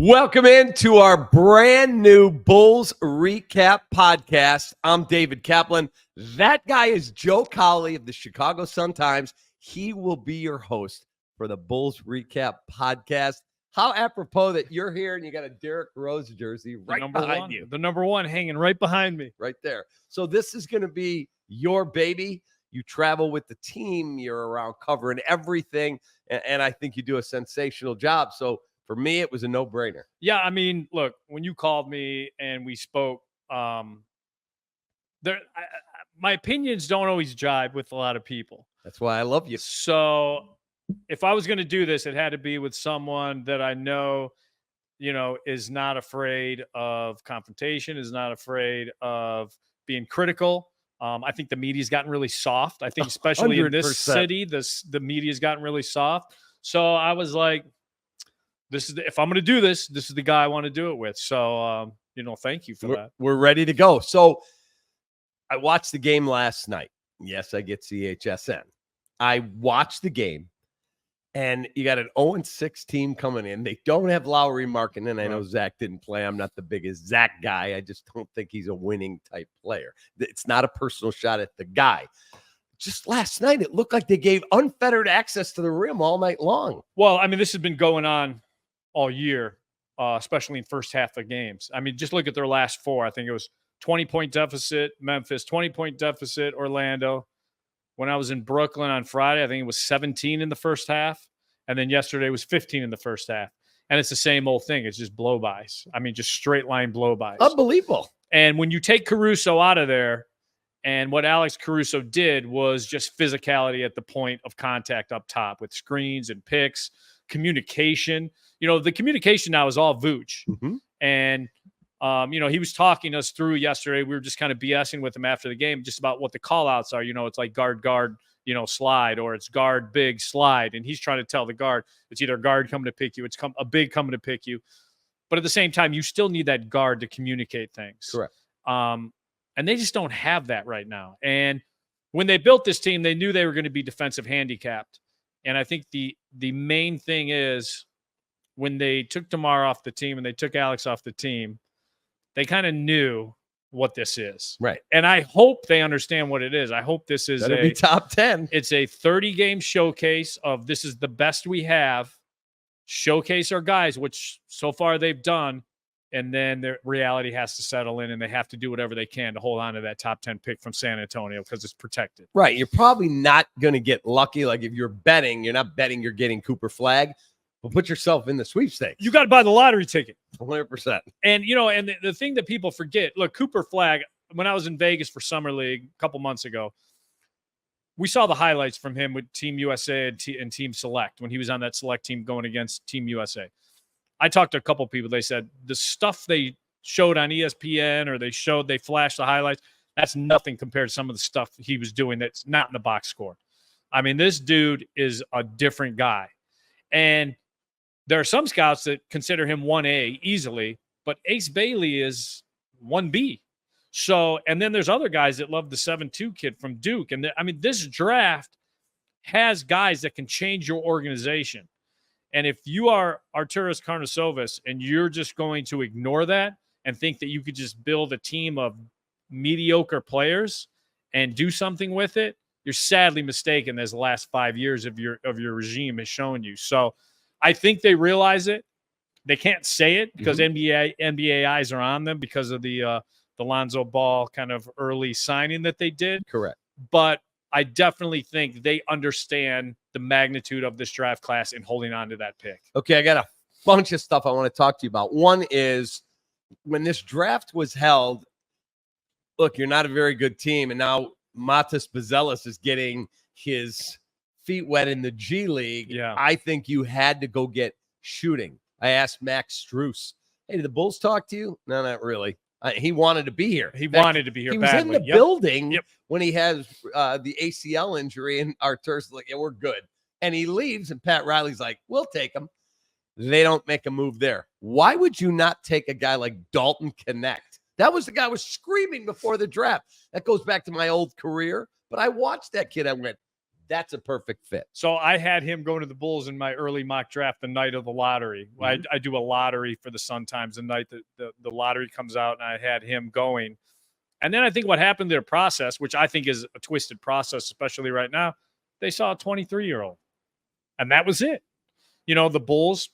Welcome into our brand new Bulls Recap Podcast. I'm David Kaplan. That guy is Joe Cowley of the Chicago Sun-Times. He will be your host for the Bulls Recap Podcast. How apropos that you're here and you got a Derrick Rose jersey right behind you. The number one hanging right behind me. Right there. So this is going to be your baby. You travel with the team. You're around covering everything. And I think you do a sensational job. So for me, it was a no-brainer. Yeah, I mean, look, when you called me and we spoke, my opinions don't always jive with a lot of people. That's why I love you. So if I was going to do this, it had to be with someone that I know, is not afraid of confrontation, is not afraid of being critical. I think the media's gotten really soft. I think especially 100%. In this city, the media's gotten really soft. So I was like, if I'm going to do this, this is the guy I want to do it with. So, thank you for that. We're ready to go. So I watched the game last night. Yes, I get CHSN. I watched the game, and you got an 0-6 team coming in. They don't have Lowry marking in. I know Zach didn't play. I'm not the biggest Zach guy. I just don't think he's a winning type player. It's not a personal shot at the guy. Just last night, it looked like they gave unfettered access to the rim all night long. Well, I mean, this has been going on all year, especially in first half of games. I mean, just look at their last four. I think it was 20-point deficit, Memphis, 20-point deficit, Orlando. When I was in Brooklyn on Friday, I think it was 17 in the first half. And then yesterday was 15 in the first half. And it's the same old thing. It's just blow-bys. I mean, just straight line blow-bys. Unbelievable. And when you take Caruso out of there, and what Alex Caruso did was just physicality at the point of contact up top with screens and picks, communication. The communication now is all Vooch. Mm-hmm. And, he was talking us through yesterday. We were just kind of BSing with him after the game just about what the call-outs are. It's like guard, slide, or it's guard, big, slide. And he's trying to tell the guard it's either guard coming to pick you, it's a big coming to pick you. But at the same time, you still need that guard to communicate things. Correct. And they just don't have that right now. And when they built this team, they knew they were going to be defensive handicapped. And I think the main thing is when they took DeMar off the team and they took Alex off the team, they kind of knew what this is. Right. And I hope they understand what it is. I hope this is be top 10. It's a 30-game showcase of this is the best we have. Showcase our guys, which so far they've done. And then their reality has to settle in, and they have to do whatever they can to hold on to that top 10 pick from San Antonio because it's protected. Right. You're probably not going to get lucky. Like if you're betting, you're not betting you're getting Cooper Flag, but put yourself in the sweepstakes. You got to buy the lottery ticket. 100%. And, and the thing that people forget, look, Cooper Flag, when I was in Vegas for Summer League a couple months ago, we saw the highlights from him with Team USA and Team Select when he was on that select team going against Team USA. I talked to a couple people. They said the stuff they showed on ESPN or they flashed the highlights, that's nothing compared to some of the stuff he was doing that's not in the box score. I mean, this dude is a different guy. And there are some scouts that consider him 1A easily, but Ace Bailey is 1B. So, and then there's other guys that love the 7-2 kid from Duke. And this draft has guys that can change your organization. And if you are Arturas Karnisovas and you're just going to ignore that and think that you could just build a team of mediocre players and do something with it, you're sadly mistaken, as the last 5 years of your regime has shown you. So I think they realize it. They can't say it because NBA eyes are on them because of the Lonzo Ball kind of early signing that they did. Correct. But I definitely think they understand the magnitude of this draft class and holding on to that pick. Okay, I got a bunch of stuff I want to talk to you about. One is when this draft was held, look, you're not a very good team, and now Matas Buzelis is getting his feet wet in the G League. Yeah. I think you had to go get shooting. I asked Max Strus, hey, did the Bulls talk to you? No, not really. He wanted to be here. He wanted to be here. He was badly. in the building when he has the ACL injury, and Artur's like, yeah, we're good. And he leaves, and Pat Riley's like, we'll take him. They don't make a move there. Why would you not take a guy like Dalton Connect? That was the guy who was screaming before the draft. That goes back to my old career. But I watched that kid. I went, That's a perfect fit. So I had him going to the Bulls in my early mock draft the night of the lottery. I do a lottery for the Sun Times the night that the lottery comes out, and I had him going. And then I think what happened to their process, which I think is a twisted process, especially right now, they saw a 23-year-old. And that was it. The Bulls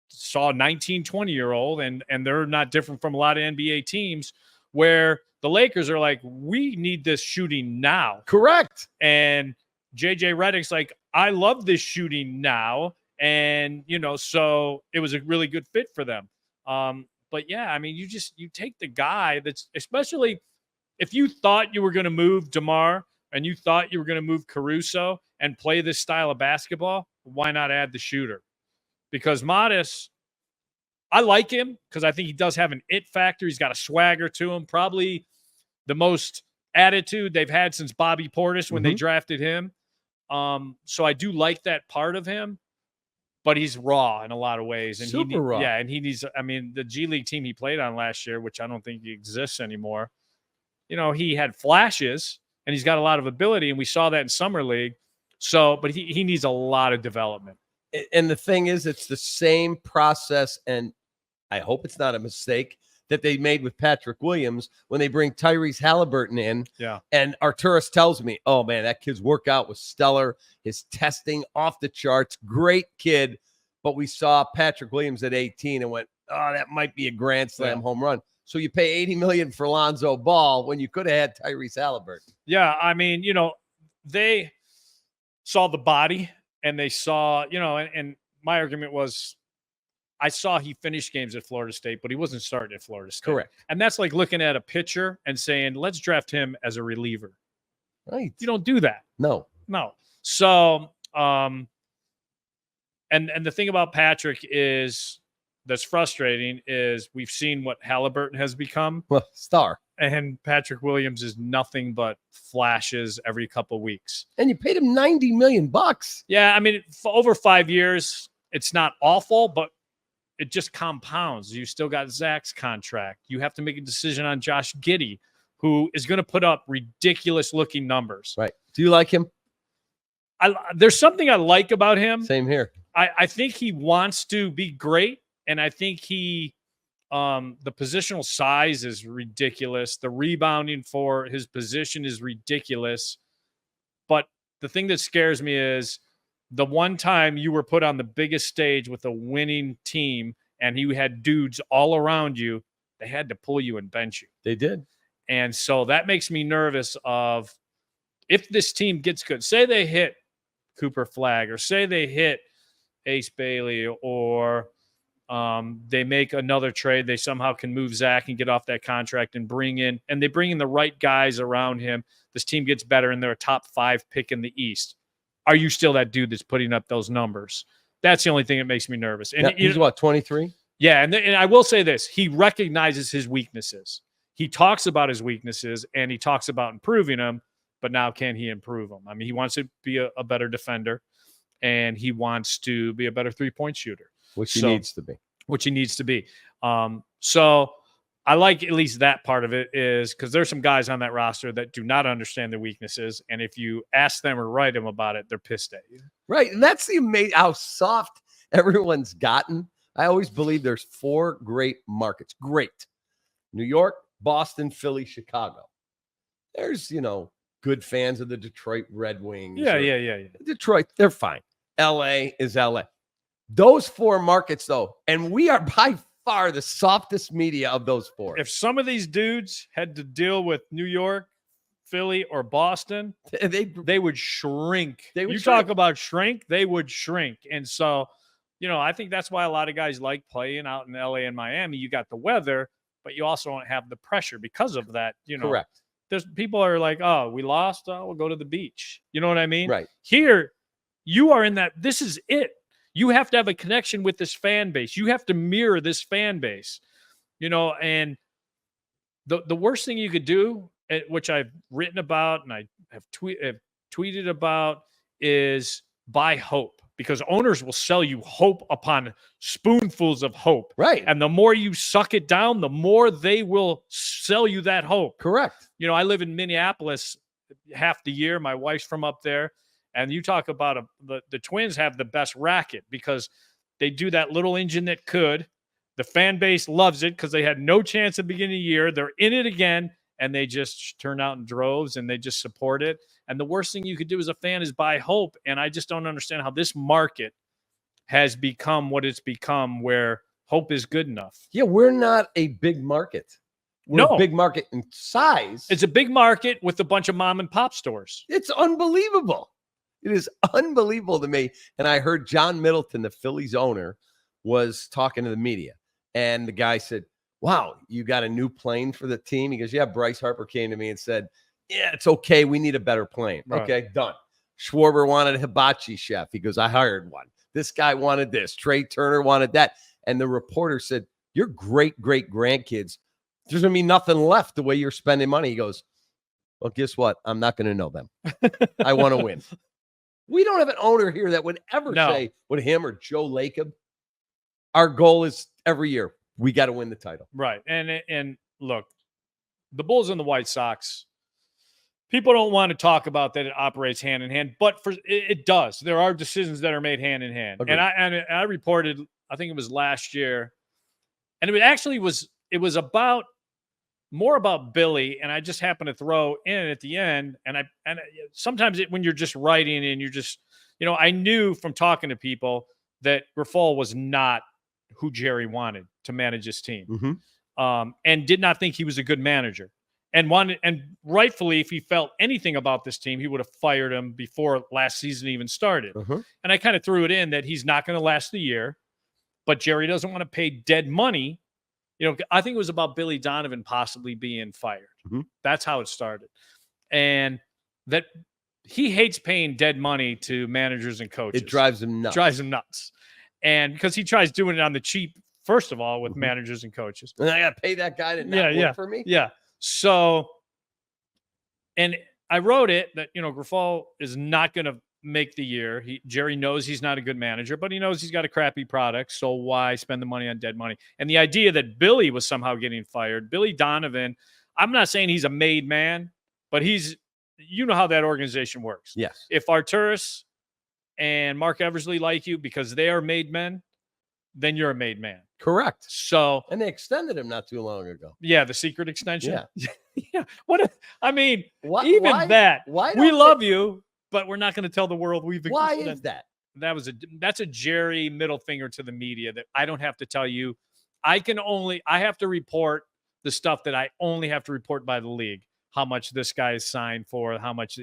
saw a 19, 20-year-old, and they're not different from a lot of NBA teams where the Lakers are like, we need this shooting now. Correct. And JJ Redick's like, I love this shooting now. And, so it was a really good fit for them. But yeah, I mean, you take the guy that's, especially if you thought you were going to move DeMar and you thought you were going to move Caruso and play this style of basketball, why not add the shooter? Because Modest, I like him because I think he does have an it factor. He's got a swagger to him, probably the most attitude they've had since Bobby Portis when they drafted him. So I do like that part of him, but he's raw in a lot of ways. And Super raw. Yeah, and he needs, I mean, the G League team he played on last year, which I don't think exists anymore, he had flashes and he's got a lot of ability, and we saw that in Summer League. So, but he needs a lot of development. And the thing is, it's the same process, and I hope it's not a mistake that they made with Patrick Williams when they bring Tyrese Halliburton in. Yeah. And Arturis tells me, oh, man, that kid's workout was stellar. His testing off the charts. Great kid. But we saw Patrick Williams at 18 and went, oh, that might be a grand slam home run. So you pay $80 million for Lonzo Ball when you could have had Tyrese Halliburton. Yeah, I mean, they saw the body and they saw, and my argument was, I saw he finished games at Florida State, but he wasn't starting at Florida State. Correct. And that's like looking at a pitcher and saying, let's draft him as a reliever. Right. You don't do that. No. So, and the thing about Patrick that's frustrating is we've seen what Halliburton has become. Well, star. And Patrick Williams is nothing but flashes every couple of weeks. And you paid him $90 million. Yeah, I mean, for over 5 years, it's not awful, but it just compounds. You still got Zach's contract. You have to make a decision on Josh Giddey, who is going to put up ridiculous-looking numbers. Right. Do you like him? There's something I like about him. Same here. I think he wants to be great, and I think the positional size is ridiculous. The rebounding for his position is ridiculous. But the thing that scares me is the one time you were put on the biggest stage with a winning team and you had dudes all around you, they had to pull you and bench you. They did. And so that makes me nervous of if this team gets good, say they hit Cooper Flagg or say they hit Ace Bailey or they make another trade. They somehow can move Zach and get off that contract and bring in the right guys around him. This team gets better and they're a top 5 pick in the East. Are you still that dude that's putting up those numbers? That's the only thing that makes me nervous. And he's what, 23? Yeah. And I will say this, he recognizes his weaknesses. He talks about his weaknesses and he talks about improving them, but now can he improve them? I mean, he wants to be a better defender and he wants to be a better 3-point shooter. Which he needs to be. So I like at least that part of it is because there's some guys on that roster that do not understand their weaknesses. And if you ask them or write them about it, they're pissed at you. Right. And that's the amazing how soft everyone's gotten. I always believe there's 4 great markets. Great. New York, Boston, Philly, Chicago. There's, good fans of the Detroit Red Wings. Yeah. Detroit, they're fine. LA is LA. Those 4 markets, though, and we are by far the softest media of those 4. If some of these dudes had to deal with New York, Philly, or Boston, they would shrink. Talk about shrink, they would shrink. And so, I think that's why a lot of guys like playing out in LA and Miami. You got the weather, but you also don't have the pressure because of that. Correct. There's people are like, oh, we lost. Oh, we'll go to the beach. You know what I mean? Right. Here, you are in that. This is it. You have to have a connection with this fan base. You have to mirror this fan base, and the worst thing you could do, which I've written about and I have tweeted about, is buy hope, because owners will sell you hope upon spoonfuls of hope. Right. And the more you suck it down, the more they will sell you that hope. Correct. I live in Minneapolis half the year. My wife's from up there. And you talk about the Twins have the best racket because they do that little engine that could. The fan base loves it because they had no chance at the beginning of the year. They're in it again, and they just turn out in droves, and they just support it. And the worst thing you could do as a fan is buy hope. And I just don't understand how this market has become what it's become, where hope is good enough. Yeah, we're not a big market. We're a big market in size. It's a big market with a bunch of mom and pop stores. It's unbelievable. It is unbelievable to me. And I heard John Middleton, the Phillies owner, was talking to the media. And the guy said, wow, you got a new plane for the team? He goes, yeah, Bryce Harper came to me and said, yeah, it's okay. We need a better plane. Right. Okay, done. Schwarber wanted a hibachi chef. He goes, I hired one. This guy wanted this. Trey Turner wanted that. And the reporter said, your great-great-grandkids, there's going to be nothing left the way you're spending money. He goes, well, guess what? I'm not going to know them. I want to win. We don't have an owner here that would ever say, with him or Joe Lacob, our goal is every year, we got to win the title. Right. And look, the Bulls and the White Sox, people don't want to talk about that it operates hand in hand, but it does. There are decisions that are made hand in hand. Agreed. And I reported, I think it was last year, and it was about more about Billy, and I just happened to throw in at the end, and sometimes when you're just writing and you're just, I knew from talking to people that Grifol was not who Jerry wanted to manage his team, and did not think he was a good manager, and rightfully, if he felt anything about this team, he would have fired him before last season even started. And I kind of threw it in that he's not going to last the year, but Jerry doesn't want to pay dead money. I think it was about Billy Donovan possibly being fired. That's how it started. And that he hates paying dead money to managers and coaches. It drives him nuts. And because he tries doing it on the cheap, first of all, with managers and coaches. And I got to pay that guy to not work for me? Yeah. So, and I wrote it that, Grifol is not going to make the year. Jerry knows he's not a good manager, but he knows he's got a crappy product. So why spend the money on dead money? And the idea that Billy was somehow getting fired, Billy Donovan, I'm not saying he's a made man, but you know how that organization works. Yes. If Arturis and Mark Eversley like you because they are made men, then you're a made man. Correct. So, and they extended him not too long ago. Yeah, the secret extension. Yeah. Yeah. We love you, but we're not going to tell the world we've extended. Why is that? That's a Jerry middle finger to the media that I don't have to tell you. I have to report the stuff that I only have to report by the league. How much this guy is signed for, how much,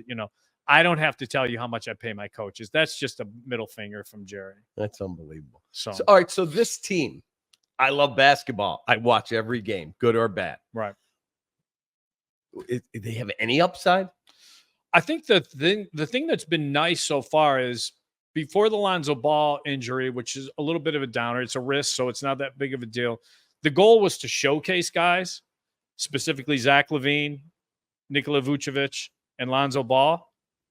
I don't have to tell you how much I pay my coaches. That's just a middle finger from Jerry. That's unbelievable. So all right. So this team, I love basketball. I watch every game, good or bad. Right. Do they have any upside? I think the thing that's been nice so far is before the Lonzo Ball injury, which is a little bit of a downer. It's a risk, so it's not that big of a deal. The goal was to showcase guys, specifically Zach LaVine, Nikola Vucevic, and Lonzo Ball.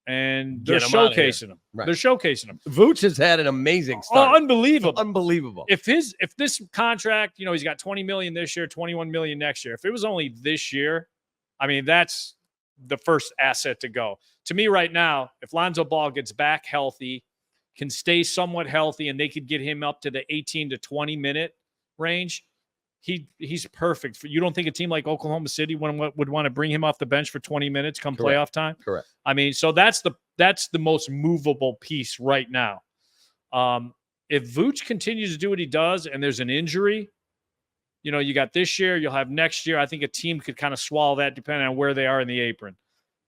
And they're showcasing them. Right. They're showcasing them. Vooch has had an amazing start. Oh, unbelievable. Unbelievable. If this contract, he's got $20 million this year, $21 million next year. If it was only this year, I mean, that's the first asset to go. To me right now, if Lonzo Ball gets back healthy, can stay somewhat healthy, and they could get him up to the 18 to 20 minute range, he's perfect. You don't think a team like Oklahoma City would want to bring him off the bench for 20 minutes come playoff time? Correct. I mean, so that's the most movable piece right now. If Vooch continues to do what he does and there's an injury, you got this year, you'll have next year. I think a team could kind of swallow that depending on where they are in the apron.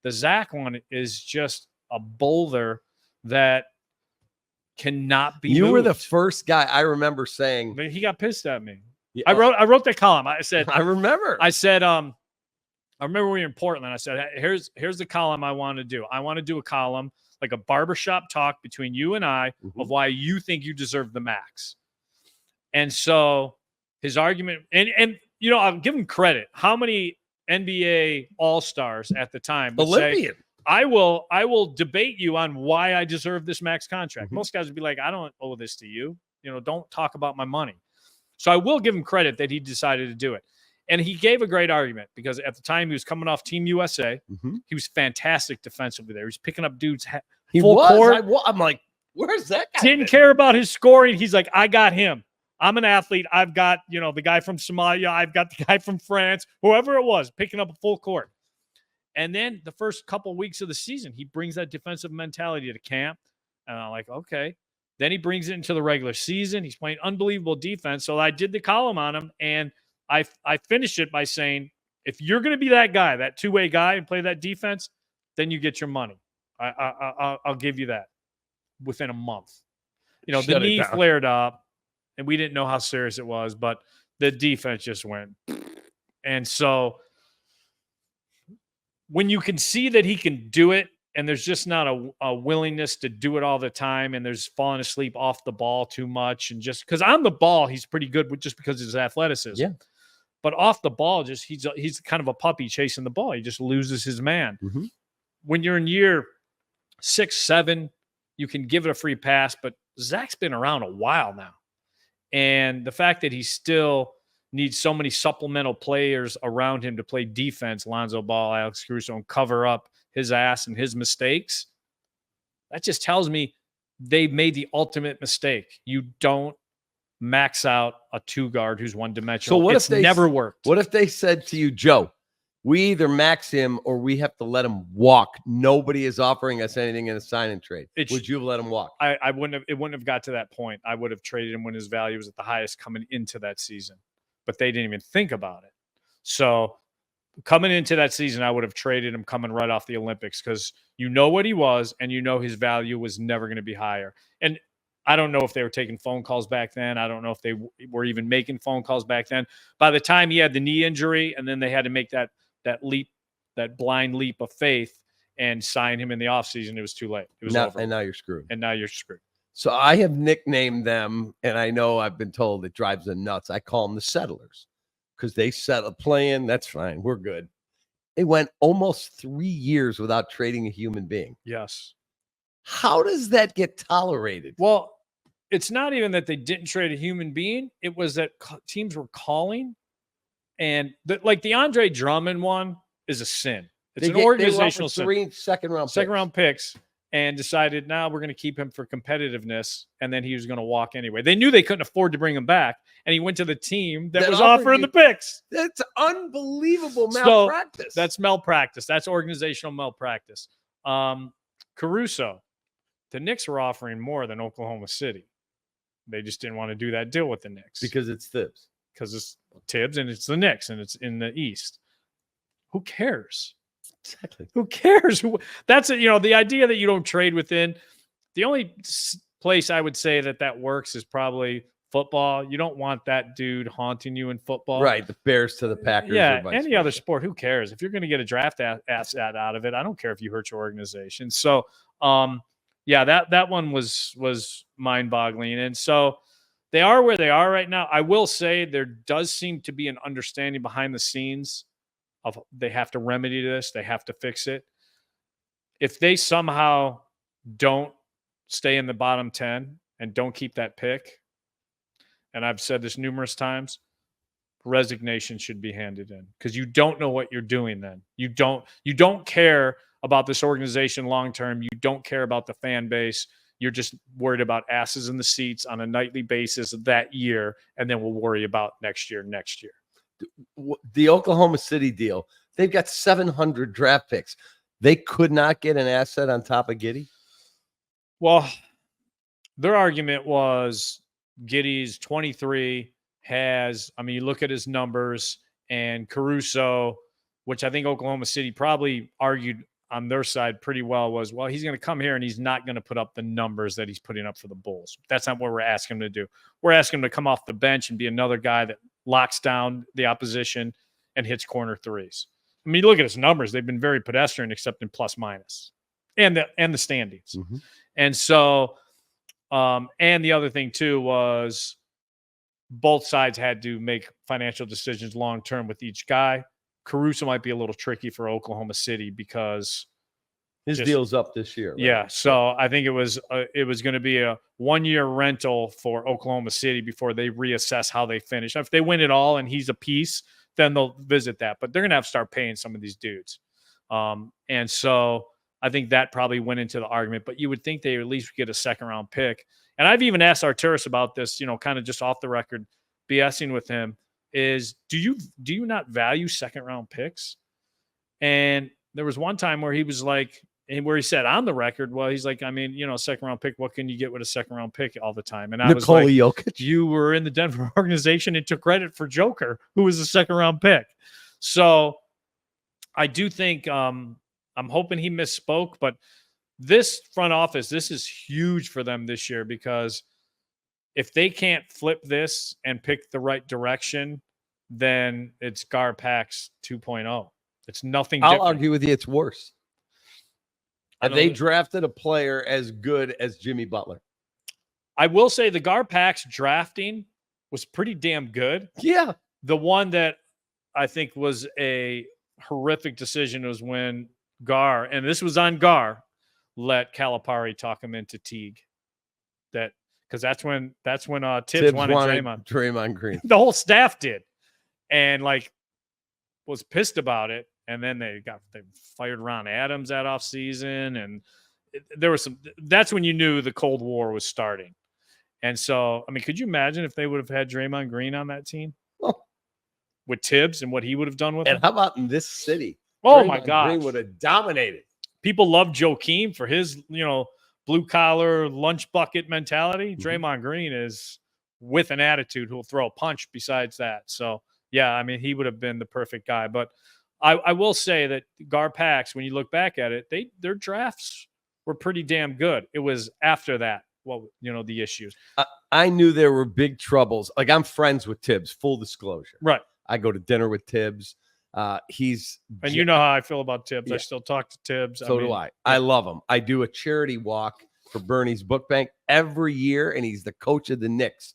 The Zach one is just a boulder that cannot be moved. Were the first guy I remember saying. But he got pissed at me. Yeah. I wrote that column. I said, I remember. I said, I remember we were in Portland. I said, here's the column I want to do. I want to do a column, like a barbershop talk between you and I of why you think you deserve the max. And so his argument, and I'll give him credit. How many NBA All-Stars at the time would Olympian. say, I will debate you on why I deserve this max contract. Most guys would be like, I don't owe this to you. Don't talk about my money. So I will give him credit that he decided to do it. And he gave a great argument because at the time he was coming off Team USA. He was fantastic defensively there. He was picking up dudes He full was. court. I'm like, where's that guy? Didn't care about his scoring. He's like, I got him. I'm an athlete. I've got, the guy from Somalia. I've got the guy from France, whoever it was, picking up a full court. And then the first couple weeks of the season, he brings that defensive mentality to camp. And I'm like, okay. Then he brings it into the regular season. He's playing unbelievable defense. So I did the column on him, and I finished it by saying, if you're going to be that guy, that two-way guy, and play that defense, then you get your money. I'll give you that within a month. The knee flared up, and we didn't know how serious it was, but the defense just went. And so when you can see that he can do it, and there's just not a willingness to do it all the time, and there's falling asleep off the ball too much, and just because on the ball he's pretty good just because of his athleticism. Yeah. But off the ball, just he's kind of a puppy chasing the ball. He just loses his man. Mm-hmm. When you're in year 6, 7, you can give it a free pass, but Zach's been around a while now. And the fact that he still needs so many supplemental players around him to play defense, Lonzo Ball, Alex Caruso, and cover up his ass and his mistakes, that just tells me they made the ultimate mistake. You don't max out a two guard who's one-dimensional. So what it's if they never worked? What if they said to you, Joe, we either max him or we have to let him walk? Nobody is offering us anything in a sign and trade. Would you have let him walk? I wouldn't have. It wouldn't have got to that point. I would have traded him when his value was at the highest coming into that season, but they didn't even think about it. So coming into that season, I would have traded him coming right off the Olympics, because you know what he was, and you know his value was never going to be higher. And I don't know if they were taking phone calls back then. I don't know if they were even making phone calls back then. By the time he had the knee injury, and then they had to make that leap, that blind leap of faith, and sign him in the offseason, it was too late. It was over. And now you're screwed. And now you're screwed. So I have nicknamed them, and I know I've been told it drives them nuts. I call them the settlers, because they settle playing. That's fine. We're good. They went almost 3 years without trading a human being. Yes. How does that get tolerated? Well, it's not even that they didn't trade a human being. It was that teams were calling. And the Andre Drummond one is a sin. It's an organizational sin. 3 second-round picks, and decided, now we're going to keep him for competitiveness, and then he was going to walk anyway. They knew they couldn't afford to bring him back, and he went to the team that was offering the picks. That's unbelievable malpractice. So that's malpractice. That's organizational malpractice. Caruso, the Knicks were offering more than Oklahoma City. They just didn't want to do that deal with the Knicks. Because it's Thibs. Because it's Tibbs, and it's the Knicks, and it's in the East. Who cares? Exactly. Who cares? That's it. The idea that you don't trade within. The only place I would say that works is probably football. You don't want that dude haunting you in football. Right. The Bears to the Packers. Yeah. Any other sport, who cares? If you're going to get a draft asset out of it, I don't care if you hurt your organization. So, that one was mind-boggling. And so they are where they are right now. I will say there does seem to be an understanding behind the scenes of they have to remedy this. They have to fix it. If they somehow don't stay in the bottom 10 and don't keep that pick, and I've said this numerous times, resignation should be handed in, because you don't know what you're doing then. You don't care about this organization long-term. You don't care about the fan base. You're just worried about asses in the seats on a nightly basis that year, and then we'll worry about next year. The Oklahoma City deal, they've got 700 draft picks. They could not get an asset on top of Giddey? Well, their argument was Giddey's 23, you look at his numbers, and Caruso, which I think Oklahoma City probably argued on their side pretty well, was, well, he's going to come here and he's not going to put up the numbers that he's putting up for the Bulls. That's not what we're asking him to do. We're asking him to come off the bench and be another guy that locks down the opposition and hits corner threes. Look at his numbers. They've been very pedestrian, except in plus minus and the standings. Mm-hmm. And so, and the other thing too was both sides had to make financial decisions long-term with each guy. Caruso might be a little tricky for Oklahoma City because his deal's up this year. Right? Yeah. So I think it was going to be a 1-year rental for Oklahoma City before they reassess how they finish. If they win it all and he's a piece, then they'll visit that. But they're going to have to start paying some of these dudes. And so I think that probably went into the argument, but you would think they at least get a second-round pick. And I've even asked Arturis about this, kind of just off the record, BSing with him, is do you not value second-round picks? And there was one time where he was like, where he said on the record, well, he's like, I mean, second-round pick, what can you get with a second-round pick all the time? And I was like, Jokic. You were in the Denver organization and took credit for Joker, who was a second-round pick. So I do think I'm hoping he misspoke, but this front office, this is huge for them this year, because if they can't flip this and pick the right direction, then it's Gar-Pax 2.0. It's nothing different. I'll argue with you, it's worse. Have they drafted a player as good as Jimmy Butler? I will say the Gar-Pax drafting was pretty damn good. Yeah. The one that I think was a horrific decision was when Gar, and this was on Gar, let Calipari talk him into Teague. Because that's when Tibbs wanted Draymond Green. The whole staff did, and was pissed about it. And then they fired Ron Adams that offseason, and there was some. That's when you knew the Cold War was starting. And so, I mean, could you imagine if they would have had Draymond Green on that team with Tibbs and what he would have done with him? And how about in this city? Oh Draymond my God, Green would have dominated. People love Joakim for his, blue collar lunch bucket mentality. Mm-hmm. Draymond Green is with an attitude who'll throw a punch besides that. So yeah, I mean, he would have been the perfect guy. But I will say that Gar-Pax, when you look back at it, their drafts were pretty damn good. It was after that, the issues. I knew there were big troubles. Like, I'm friends with Tibbs, full disclosure. Right. I go to dinner with Tibbs. And you know how I feel about Tibbs. Yeah. I still talk to Tibbs. Do I. I love him. I do a charity walk for Bernie's Book Bank every year, and he's the coach of the Knicks.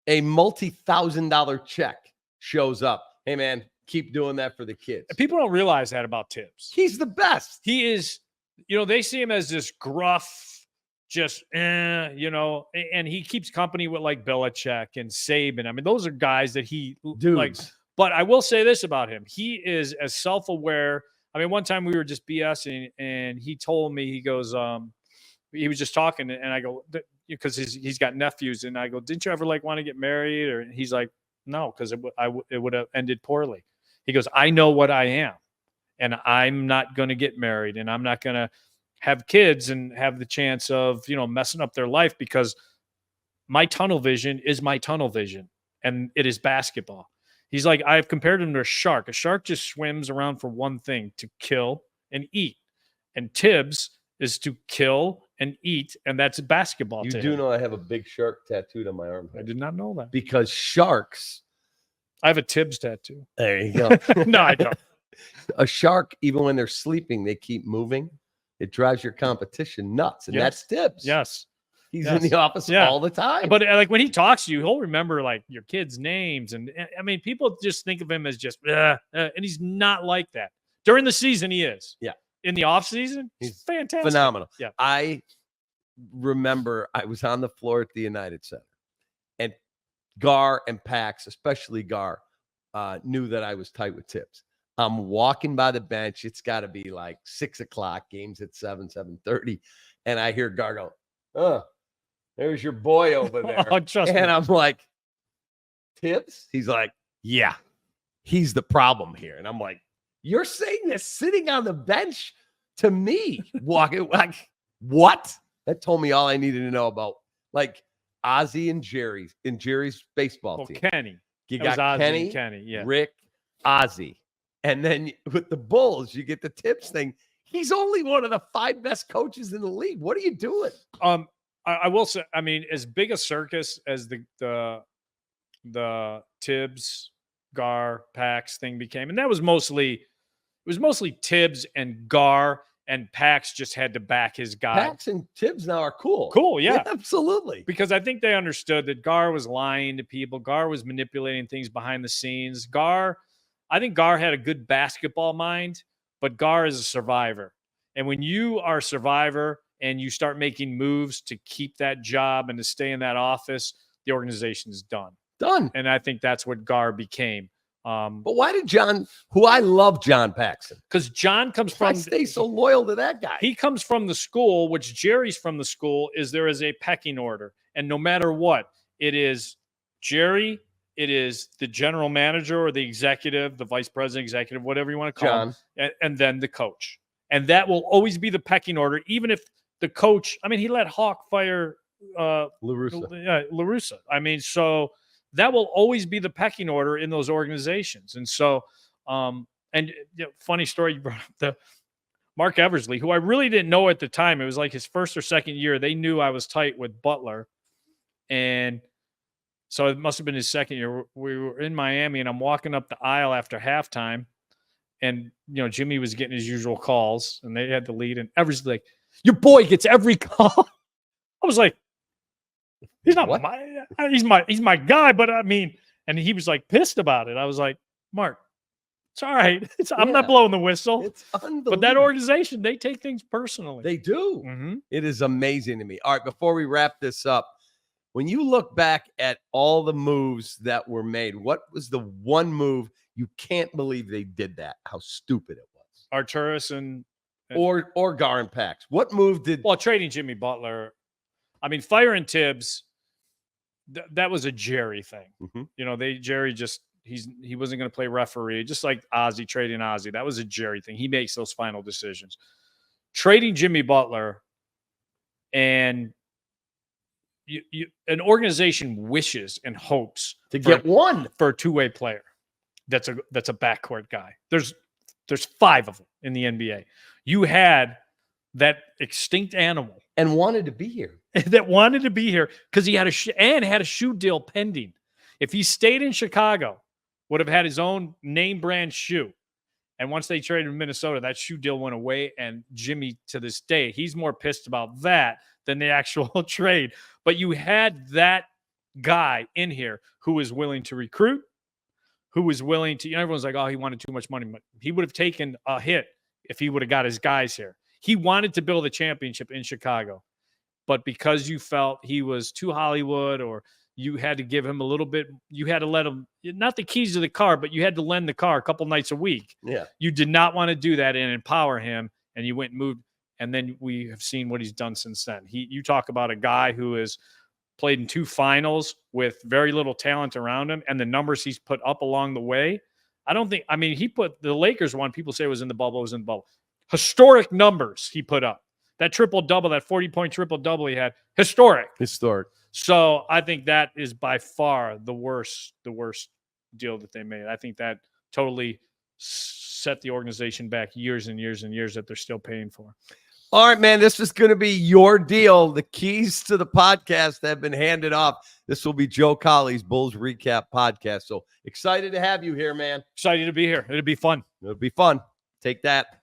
A multi-$1,000 check shows up. Hey, man, keep doing that for the kids. People don't realize that about Tibbs. He's the best. He is, they see him as this gruff, just, and he keeps company with like Belichick and Saban. I mean, those are guys that he likes. But I will say this about him. He is as self-aware. I mean, one time we were just BSing and he told me, he goes, he was just talking and I go, because he's got nephews, and I go, didn't you ever want to get married? Or he's like, no, because it would have ended poorly. He goes, I know what I am, and I'm not going to get married, and I'm not going to have kids and have the chance of, messing up their life, because my tunnel vision is my tunnel vision, and it is basketball. He's like, I've compared him to a shark. A shark just swims around for one thing, to kill and eat. And Tibbs is to kill and eat, and that's basketball. You do know I have a big shark tattooed on my arm. I did not know that. Because sharks. I have a Tibbs tattoo. There you go. No, I don't. A shark, even when they're sleeping, they keep moving. It drives your competition nuts, and that's Tibbs. Yes. He's in the office all the time. But when he talks to you, he'll remember your kids' names. And I mean, people just think of him as just, and he's not like that. During the season, he is. Yeah. In the off season, he's fantastic. Phenomenal. Yeah. I remember I was on the floor at the United Center, and Gar and Pax, especially Gar, knew that I was tight with Tibbs. I'm walking by the bench. It's got to be 6 o'clock. Game's at 7:30. And I hear Gar go, oh, there's your boy over there. Trust me. And I'm like, Tibbs? He's like, yeah, he's the problem here. And I'm like, you're saying this sitting on the bench to me? Walking what? That told me all I needed to know about Ozzie and Jerry's baseball team. Kenny. You got Kenny, yeah. Rick, Ozzie. And then with the Bulls, you get the Tibbs thing. He's only one of the 5 best coaches in the league. What are you doing? I will say, I mean, as big a circus as the Tibbs, Gar, Pax thing became, and that was mostly Tibbs and Gar, and Pax just had to back his guy. Pax and Tibbs now are cool. Cool, yeah, absolutely. Because I think they understood that Gar was lying to people. Gar was manipulating things behind the scenes. I think Gar had a good basketball mind, but Gar is a survivor. And when you are a survivor and you start making moves to keep that job and to stay in that office, the organization is done. Done. And I think that's what Gar became. But why did John, who I love John Paxson, because John comes why from stay so loyal to that guy? he comes from the school, which Jerry's from the school, is there is a pecking order. And no matter what, it is Jerry, it is the general manager or the executive, the vice president, executive, whatever you want to call him, and then the coach. And that will always be the pecking order, even if the coach, I mean, he let Hawk fire LaRussa. I mean, so that will always be the pecking order in those organizations. And so, funny story, you brought up the Mark Eversley, who I really didn't know at the time. It was like his first or second year. They knew I was tight with Butler. And so it must have been his second year. We were in Miami, and I'm walking up the aisle after halftime. And, Jimmy was getting his usual calls, and they had the lead. And Eversley like, your boy gets every call. I was like, he's not he's my guy, but I mean, and he was like pissed about it. I was like, Mark, it's all right. I'm not blowing the whistle. It's unbelievable. But that organization, they take things personally. They do. Mm-hmm. It is amazing to me. All right, before we wrap this up, when you look back at all the moves that were made, what was the one move you can't believe they did that? How stupid it was. Arturis and or Gar and Pax. What move did? Well, trading Jimmy Butler. I mean, firing Tibbs. That was a Jerry thing. Mm-hmm. Jerry just he wasn't going to play referee, just like Ozzie trading Ozzie. That was a Jerry thing. He makes those final decisions. Trading Jimmy Butler, and an organization wishes and hopes to get one for a two-way player. That's a backcourt guy. There's 5 of them in the NBA. You had that extinct animal and wanted to be here. That wanted to be here because he had had a shoe deal pending. If he stayed in Chicago, would have had his own name brand shoe. And once they traded in Minnesota, that shoe deal went away. And Jimmy, to this day, he's more pissed about that than the actual trade. But you had that guy in here who was willing to recruit, who was willing to, everyone's like, oh, he wanted too much money. But he would have taken a hit if he would have got his guys here. He wanted to build a championship in Chicago. But because you felt he was too Hollywood, or you had to give him a little bit, you had to let him, not the keys to the car, but you had to lend the car a couple nights a week. Yeah. You did not want to do that and empower him, and you went and moved. And then we have seen what he's done since then. You talk about a guy who has played in 2 finals with very little talent around him, and the numbers he's put up along the way. He put the Lakers one, people say it was in the bubble. Historic numbers he put up. That triple-double, that 40-point triple-double he had, historic. So I think that is by far the worst deal that they made. I think that totally set the organization back years and years and years that they're still paying for. All right, man, this is going to be your deal. The keys to the podcast have been handed off. This will be Joe Cowley's Bulls Recap Podcast. So excited to have you here, man. Excited to be here. It'll be fun. Take that.